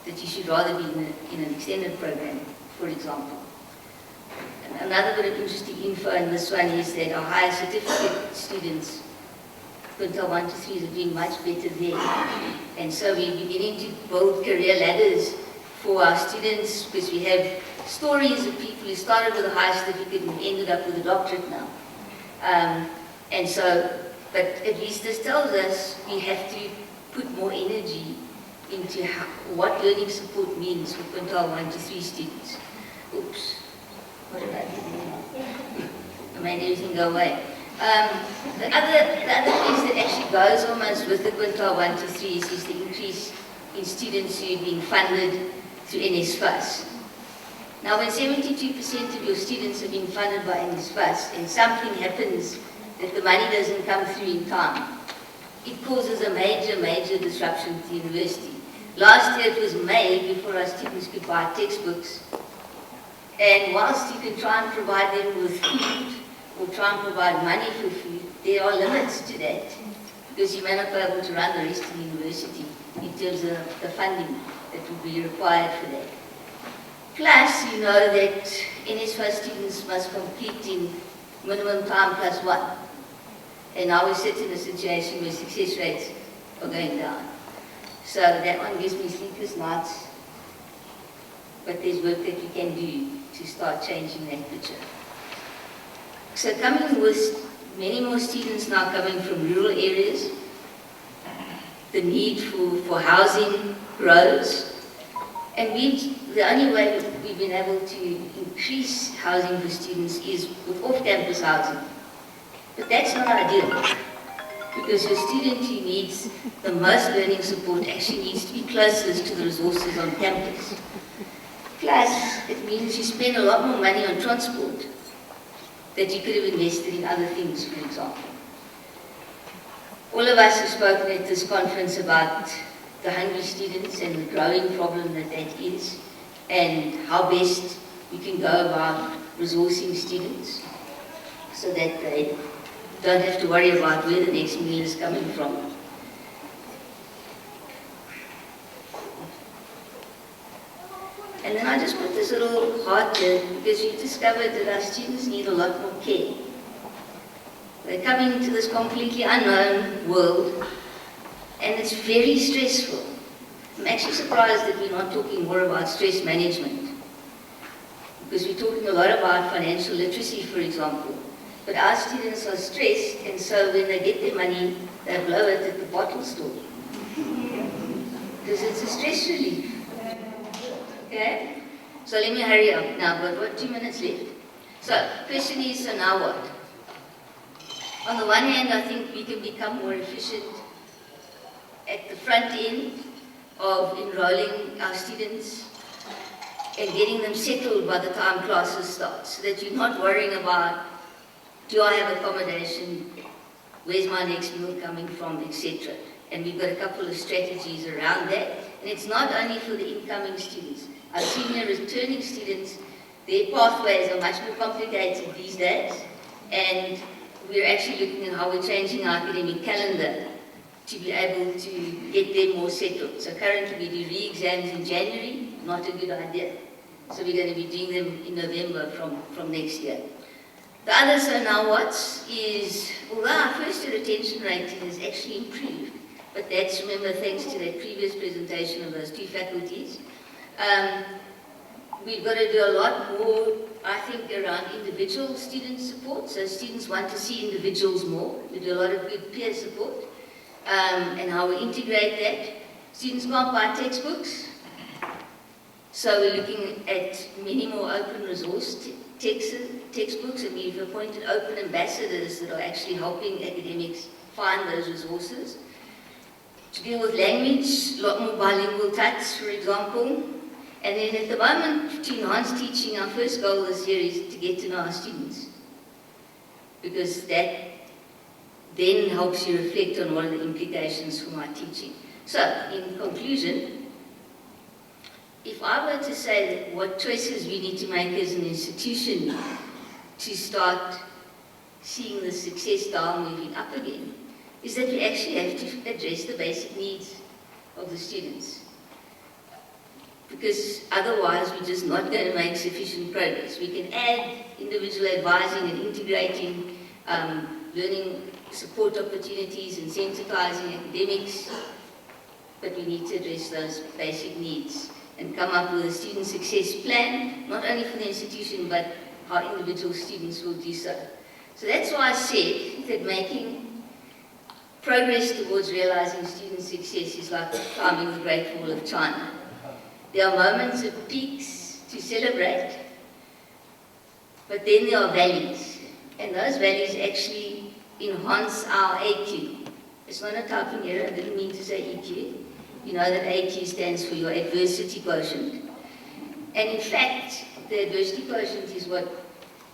that you should rather be in an extended program, for example? And another bit of interesting info in this one is that our higher certificate students, quintile 1 to 3s, are doing much better there. And so we're beginning to build career ladders for our students, because we have stories of people who started with a higher certificate and ended up with a doctorate now. And so, but at least this tells us we have to put more energy into what learning support means for quintile 1 to 3 students. Oops, what did I do now? I made everything go away. The other piece that actually goes almost with the quintile 1 to 3s is the increase in students who are being funded through NSFAS. Now, when 72% of your students are being funded by NSFAS and something happens that the money doesn't come through in time, it causes a major disruption to the university. Last year it was May before our students could buy textbooks, and whilst you can try and provide them with food or try and provide money for food, there are limits to that. because you may not be able to run the rest of the university in terms of the funding that will be required for that. Plus, you know that NSFA students must complete in minimum time +1. And now we sit in a situation where success rates are going down. So that one gives me sleepless nights. But there's work that we can do to start changing that picture. So coming with many more students now coming from rural areas, the need for housing grows. And the only way we've been able to increase housing for students is with off-campus housing. But that's not ideal, because your student who needs the most learning support actually needs to be closest to the resources on campus. Plus, it means you spend a lot more money on transport that you could have invested in other things, for example. All of us have spoken at this conference about the hungry students and the growing problem that is, and how best we can go about resourcing students so that they don't have to worry about where the next meal is coming from. And then I just put this little heart here because we discovered that our students need a lot more care. They're coming into this completely unknown world, and it's very stressful. I'm actually surprised that we're not talking more about stress management, because we're talking a lot about financial literacy, for example. But our students are stressed, and so when they get their money, they blow it at the bottle store. Because it's a stress relief. Okay? So let me hurry up now, but what, 2 minutes left. So, question is, so now what? On the one hand, I think we can become more efficient at the front end of enrolling our students and getting them settled by the time classes start, so that you're not worrying about, do I have accommodation, where's my next meal coming from, etc. And we've got a couple of strategies around that. And it's not only for the incoming students. Our senior returning students, their pathways are much more complicated these days. And we're actually looking at how we're changing our academic calendar to be able to get them more settled. So currently we do re-exams in January, not a good idea. So we're going to be doing them in November from next year. The other so now what's is, although our first year retention rating has actually improved, but that's, remember, thanks to that previous presentation of those two faculties, we've got to do a lot more, I think, around individual student support. So students want to see individuals more. We do a lot of good peer support, and how we integrate that. Students can't buy textbooks, so we're looking at many more open resource textbooks, and we've appointed open ambassadors that are actually helping academics find those resources. To deal with language, a lot more bilingual touch, for example. And then at the moment, to enhance teaching, our first goal this year is to get to know our students, because that then helps you reflect on what are the implications for my teaching. So, in conclusion, if I were to say that what choices we need to make as an institution to start seeing the success dial moving up again, is that we actually have to address the basic needs of the students. Because otherwise we're just not going to make sufficient progress. We can add individual advising and integrating learning support opportunities and sensitizing academics, but we need to address those basic needs and come up with a student success plan, not only for the institution, but how individual students will do so. So that's why I said that making progress towards realizing student success is like climbing the Great Wall of China. There are moments of peaks to celebrate, but then there are valleys, and those valleys actually enhance our AQ. It's not a typing error, I didn't mean to say EQ. You know that AQ stands for your adversity quotient. And in fact, the adversity quotient is what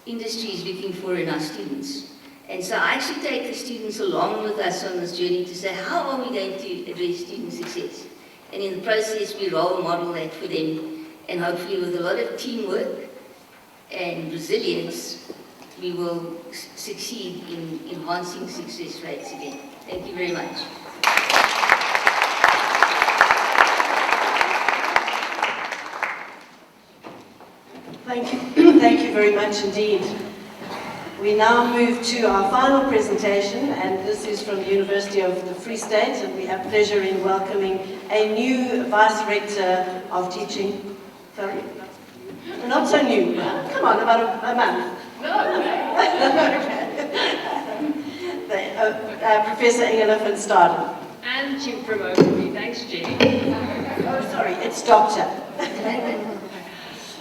industry is looking for in our students. And so I actually take the students along with us on this journey to say, how are we going to address student success? And in the process, we role model that for them. And hopefully with a lot of teamwork and resilience, we will succeed in enhancing success rates again. Thank you very much. Thank you. Thank you very much indeed. We now move to our final presentation, and this is from the University of the Free State, and we have pleasure in welcoming a new Vice Rector of Teaching. Sorry? Not so new. Come on, about a month. No. Professor Engela van Staden. And you promoted me. Thanks, Jenny. Oh, sorry, it's Doctor.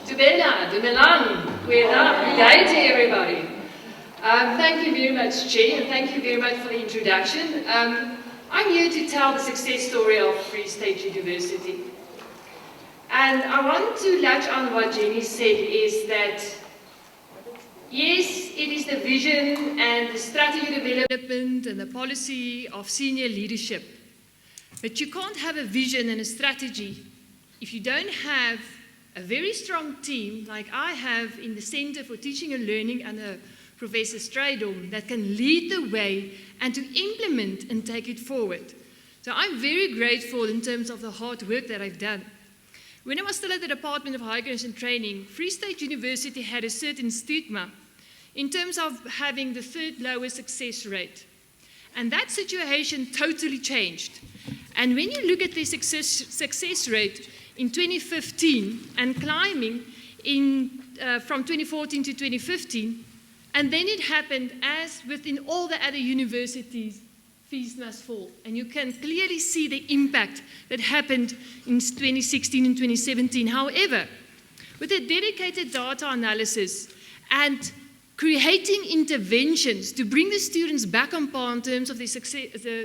Durban, Durban, good day to everybody. Thank you very much, Jenny, and thank you very much for the introduction. I'm here to tell the success story of Free State University. And I want to latch on what Jenny said, is that yes, it is the vision and the strategy development and the policy of senior leadership. But you can't have a vision and a strategy if you don't have a very strong team like I have in the Center for Teaching and Learning under Professor Staden that can lead the way and to implement and take it forward. So I'm very grateful in terms of the hard work that I've done. When I was still at the Department of Higher Education and Training, Free State University had a certain stigma in terms of having the third lowest success rate. And that situation totally changed. And when you look at the success rate in 2015 and climbing from 2014 to 2015, and then it happened as within all the other universities, fees must fall. And you can clearly see the impact that happened in 2016 and 2017. However, with a dedicated data analysis and creating interventions to bring the students back on par in terms of their,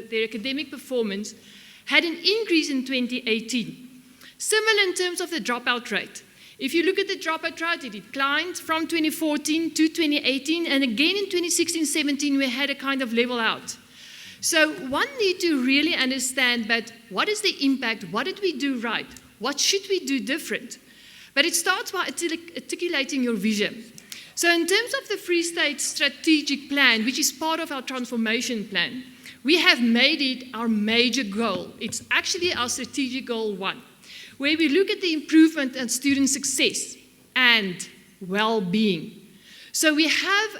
their academic performance, had an increase in 2018. Similar in terms of the dropout rate. If you look at the dropout rate, it declined from 2014 to 2018, and again in 2016-17 we had a kind of level out. So one need to really understand, but what is the impact? What did we do right? What should we do different? But it starts by articulating your vision. So in terms of the Free State strategic plan, which is part of our transformation plan, we have made it our major goal. It's actually our strategic goal 1, where we look at the improvement and student success and well-being. So we have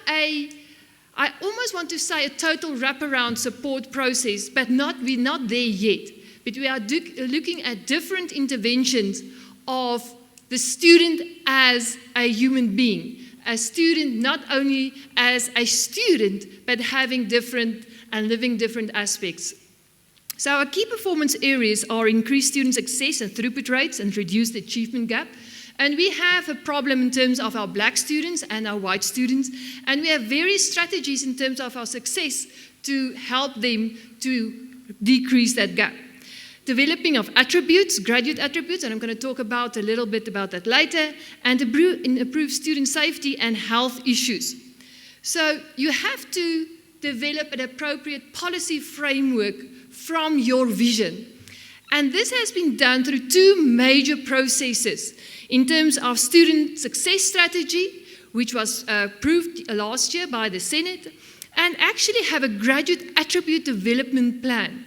I almost want to say a total wraparound support process, but we're not there yet. But we are looking at different interventions of the student as a human being, a student not only as a student, but having different and living different aspects. So our key performance areas are increased student success and throughput rates and reduced achievement gap. And we have a problem in terms of our black students and our white students. And we have various strategies in terms of our success to help them to decrease that gap. Developing of attributes, graduate attributes, and I'm going to talk about a little bit about that later, and improve student safety and health issues. So you have to develop an appropriate policy framework from your vision. And this has been done through 2 major processes in terms of student success strategy, which was approved last year by the Senate, and actually have a graduate attribute development plan.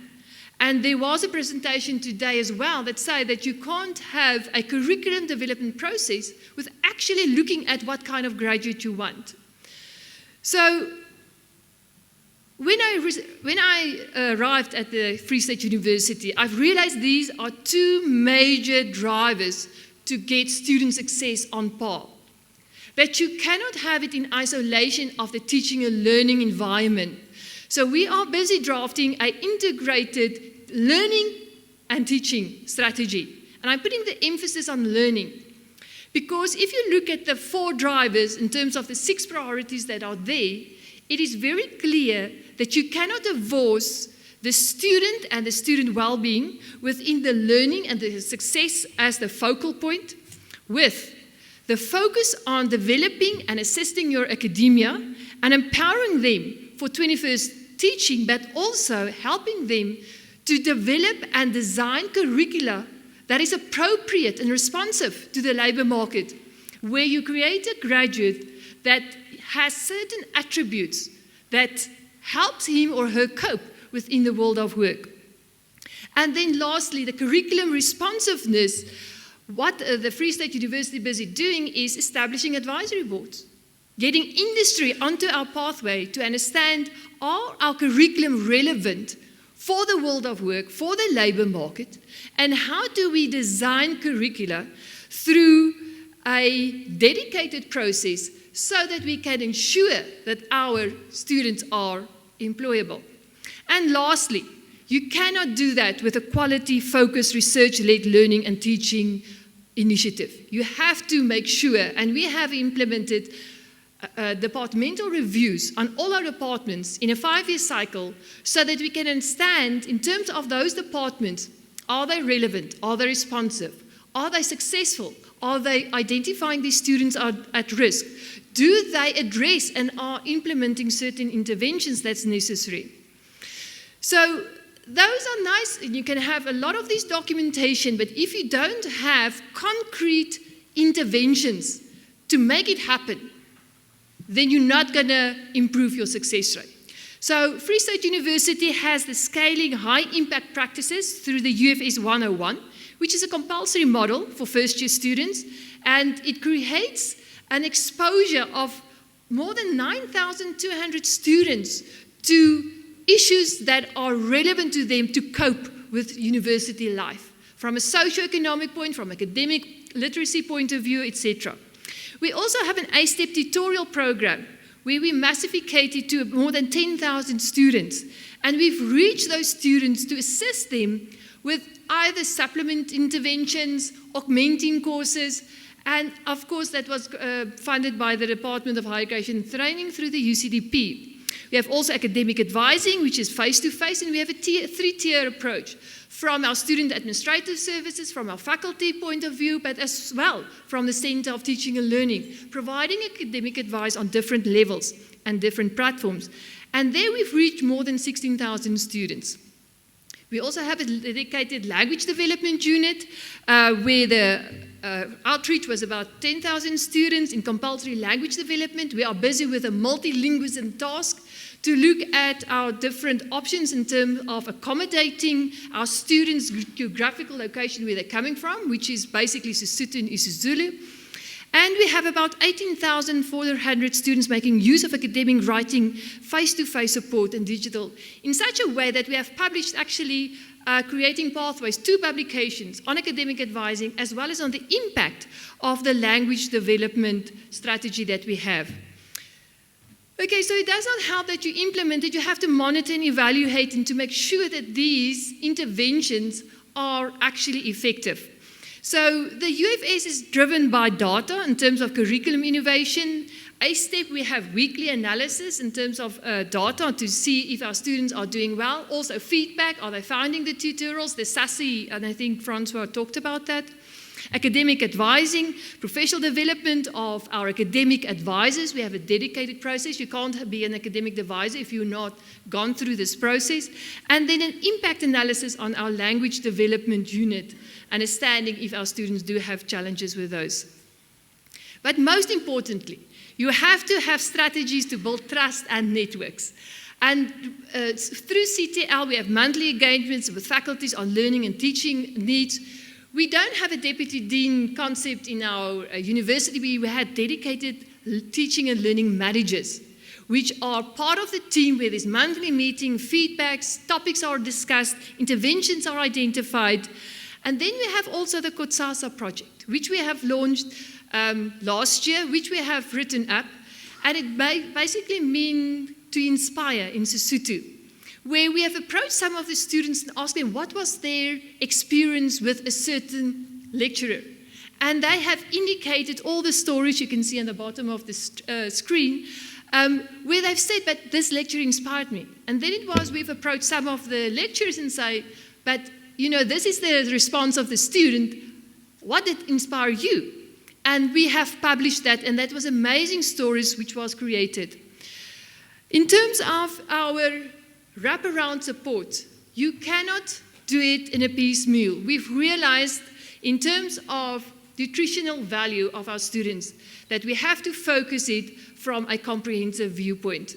And there was a presentation today as well that said that you can't have a curriculum development process with actually looking at what kind of graduate you want. So when I arrived at the Free State University, I've realized these are 2 major drivers to get student success on par. That you cannot have it in isolation of the teaching and learning environment. So we are busy drafting an integrated learning and teaching strategy. And I'm putting the emphasis on learning. Because if you look at the 4 drivers in terms of the 6 priorities that are there, it is very clear that you cannot divorce the student and the student well-being within the learning and the success as the focal point, with the focus on developing and assisting your academia and empowering them for 21st teaching, but also helping them to develop and design curricula that is appropriate and responsive to the labor market, where you create a graduate that has certain attributes that helps him or her cope within the world of work. And then lastly, the curriculum responsiveness. What the Free State University is busy doing is establishing advisory boards, getting industry onto our pathway to understand, are our curriculum relevant for the world of work, for the labour market, and how do we design curricula through a dedicated process so that we can ensure that our students are employable. And lastly, you cannot do that with a quality-focused, research-led learning and teaching initiative. You have to make sure, and we have implemented departmental reviews on all our departments in a 5-year cycle so that we can understand, in terms of those departments, are they relevant? Are they responsive? Are they successful? Are they identifying these students are at risk? Do they address and are implementing certain interventions that's necessary? So those are nice, and you can have a lot of this documentation, but if you don't have concrete interventions to make it happen, then you're not going to improve your success rate. So Free State University has the Scaling High Impact Practices through the UFS 101, which is a compulsory model for first-year students, and it creates an exposure of more than 9,200 students to issues that are relevant to them to cope with university life, from a socio-economic point, from academic literacy point of view, etc. We also have an A-STEP tutorial program where we massificated to more than 10,000 students, and we've reached those students to assist them with either supplement interventions, augmenting courses, and of course that was funded by the Department of Higher Education and Training through the UCDP. We have also academic advising, which is face-to-face, and we have a three-tier approach from our student administrative services, from our faculty point of view, but as well from the Centre of Teaching and Learning, providing academic advice on different levels and different platforms. And there we've reached more than 16,000 students. We also have a dedicated language development unit where the outreach was about 10,000 students in compulsory language development. We are busy with a multilingualism task to look at our different options in terms of accommodating our students' geographical location where they're coming from, which is basically Sesotho and isiZulu. And we have about 18,400 students making use of academic writing, face-to-face support and digital in such a way that we have published actually creating pathways to publications on academic advising as well as on the impact of the language development strategy that we have. Okay, so it does not help that you implement it. You have to monitor and evaluate and to make sure that these interventions are actually effective. So the UFS is driven by data in terms of curriculum innovation. A-STEP, we have weekly analysis in terms of data to see if our students are doing well. Also feedback, are they finding the tutorials, the SASSI, and I think Francois talked about that. Academic advising, professional development of our academic advisors. We have a dedicated process. You can't be an academic advisor if you've not gone through this process. And then an impact analysis on our language development unit, understanding if our students do have challenges with those. But most importantly, you have to have strategies to build trust and networks. And through CTL, we have monthly engagements with faculties on learning and teaching needs. We don't have a deputy dean concept in our university. We had dedicated teaching and learning managers, which are part of the team where there's monthly meeting, feedbacks, topics are discussed, interventions are identified. And then we have also the Kotsasa project, which we have launched last year, which we have written up. And it basically means to inspire in Sesotho, where we have approached some of the students and asked them what was their experience with a certain lecturer. And they have indicated all the stories you can see on the bottom of the screen, where they've said, but this lecturer inspired me. And then it was we've approached some of the lecturers and say, but you know, this is the response of the student. What did inspire you? And we have published that, and that was amazing stories which was created. In terms of our wraparound support, you cannot do it in a piecemeal. We've realized in terms of nutritional value of our students, that we have to focus it from a comprehensive viewpoint.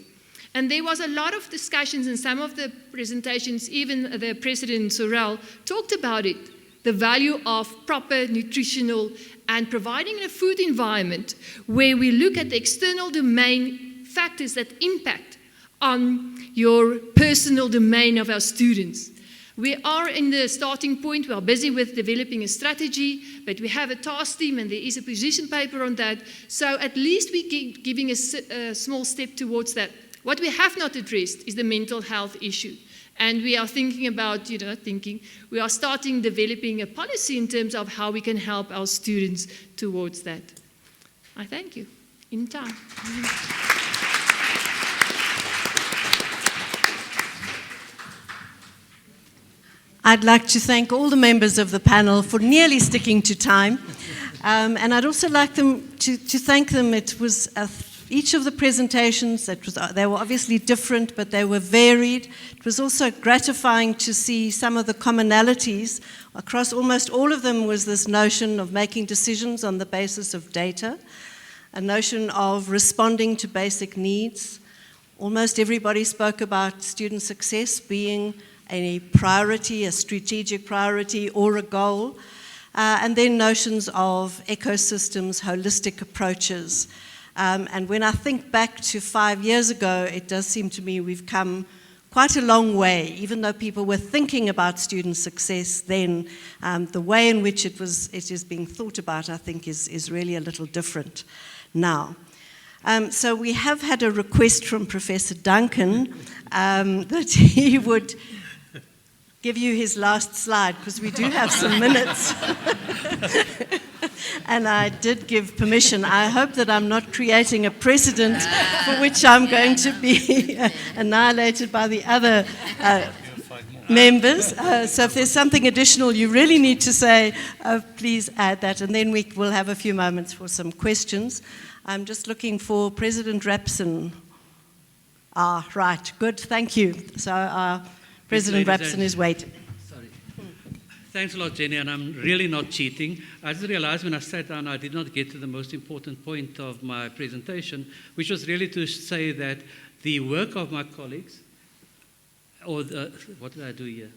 And there was a lot of discussions in some of the presentations, even the President Cheryl talked about it, the value of proper nutritional and providing a food environment where we look at the external domain factors that impact on your personal domain of our students. We are in the starting point. We are busy with developing a strategy, but we have a task team and there is a position paper on that. So at least we're giving a small step towards that. What we have not addressed is the mental health issue. And we are thinking about, we are starting developing a policy in terms of how we can help our students towards that. I thank you. In time. I'd like to thank all the members of the panel for nearly sticking to time. And I'd also like them to thank them. It was each of the presentations, they were obviously different, but they were varied. It was also gratifying to see some of the commonalities. Across almost all of them was this notion of making decisions on the basis of data, a notion of responding to basic needs. Almost everybody spoke about student success being a priority, a strategic priority, or a goal. And then notions of ecosystems, holistic approaches. And when I think back to 5 years ago, it does seem to me we've come quite a long way. Even though people were thinking about student success then, the way in which it is being thought about, I think, is really a little different now. So we have had a request from Professor Duncan that he would give you his last slide, because we do have some minutes. And I did give permission. I hope that I'm not creating a precedent for which I'm going to be annihilated by the other members. So if there's something additional you really need to say, please add that, and then we will have a few moments for some questions. I'm just looking for President Rapson. Right, good, thank you. So President Rapson is waiting. Sorry. Thanks a lot, Jenny, and I'm really not cheating. I just realized when I sat down I did not get to the most important point of my presentation, which was really to say that the work of my colleagues, or what did I do here?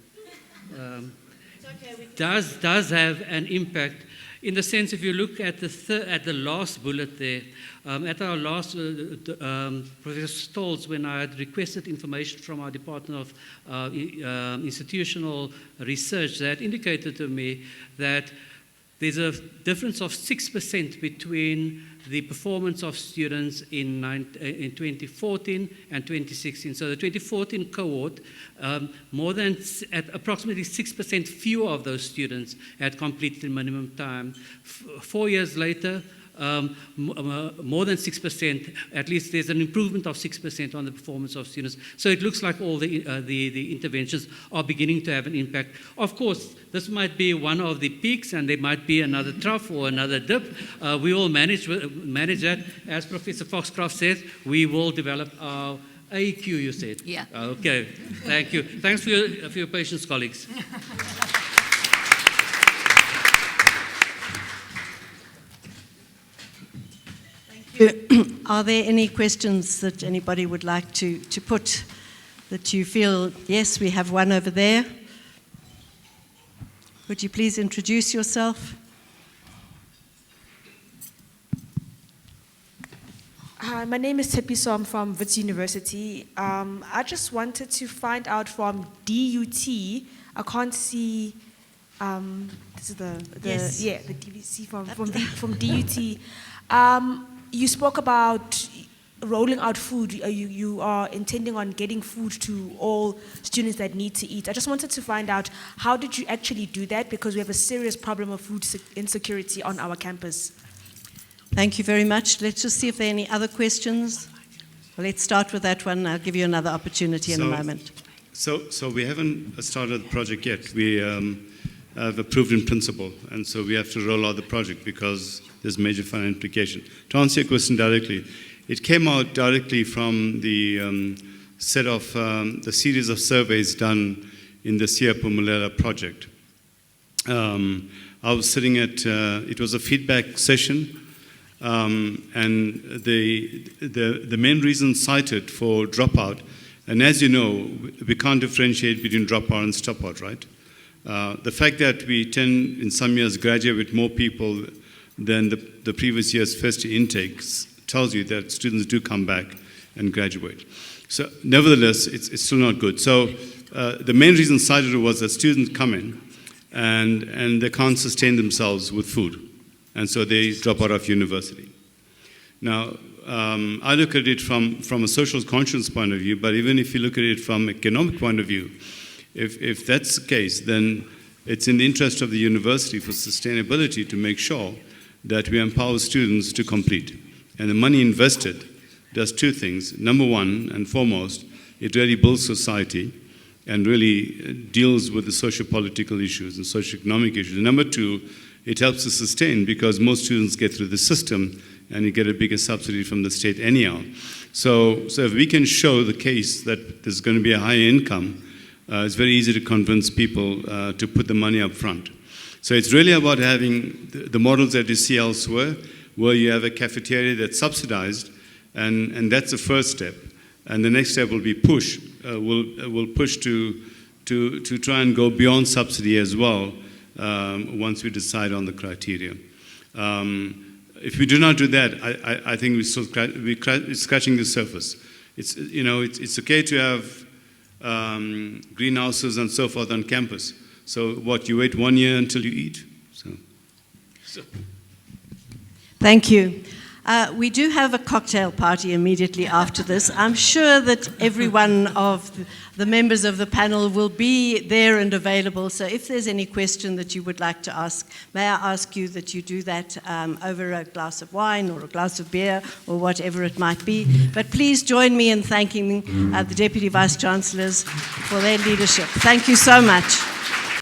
Does have an impact. In the sense, if you look at the last bullet there, at our last, Professor Stolz, when I had requested information from our Department of Institutional Research, that indicated to me that there's a difference of 6% between the performance of students in 2014 and 2016. So the 2014 cohort, at approximately 6% fewer of those students had completed minimum time. 4 years later, more than 6%, at least there's an improvement of 6% on the performance of students. So it looks like all the interventions are beginning to have an impact. Of course, this might be one of the peaks and there might be another trough or another dip. We will manage that. As Professor Foxcroft said, we will develop our AQ, you said? Yeah. Okay, thank you. Thanks for your patience, colleagues. Are there any questions that anybody would like to put that you feel? Yes, we have one over there. Would you please introduce yourself? Hi, my name is Tepiso. I'm from Wits University. I just wanted to find out from DUT. I can't see. This is the DVC from DUT. You spoke about rolling out food. You are intending on getting food to all students that need to eat. I just wanted to find out, how did you actually do that? Because we have a serious problem of food insecurity on our campus. Thank you very much. Let's just see if there are any other questions. Well, let's start with that one. I'll give you another opportunity in a moment. So we haven't started the project yet. We have approved in principle, and so we have to roll out the project because there's major financial implication. To answer your question directly, it came out directly from the set of the series of surveys done in the Siyaphumelela project. I was sitting at, it was a feedback session, and the main reason cited for dropout, and as you know, we can't differentiate between dropout and stopout, right? The fact that we tend, in some years, graduate with more people than the previous year's first year intakes tells you that students do come back and graduate. So, nevertheless, it's still not good. So, the main reason cited was that students come in and they can't sustain themselves with food, and so they drop out of university. Now, I look at it from a social conscience point of view, but even if you look at it from an economic point of view, if that's the case, then it's in the interest of the university for sustainability to make sure that we empower students to complete. And the money invested does two things. Number one and foremost, it really builds society and really deals with the socio-political issues and socio-economic issues. And number two, it helps to sustain because most students get through the system and you get a bigger subsidy from the state anyhow. So if we can show the case that there's going to be a higher income, it's very easy to convince people to put the money up front. So it's really about having the models that you see elsewhere, where you have a cafeteria that's subsidized, and that's the first step. And the next step will be push. We'll push to try and go beyond subsidy as well once we decide on the criteria. If we do not do that, I think we're scratching the surface. It's okay to have greenhouses and so forth on campus. So what, you wait 1 year until you eat? So. Thank you. We do have a cocktail party immediately after this. I'm sure that every one of the members of the panel will be there and available. So if there's any question that you would like to ask, may I ask you that you do that over a glass of wine or a glass of beer or whatever it might be. But please join me in thanking the Deputy Vice-Chancellors for their leadership. Thank you so much.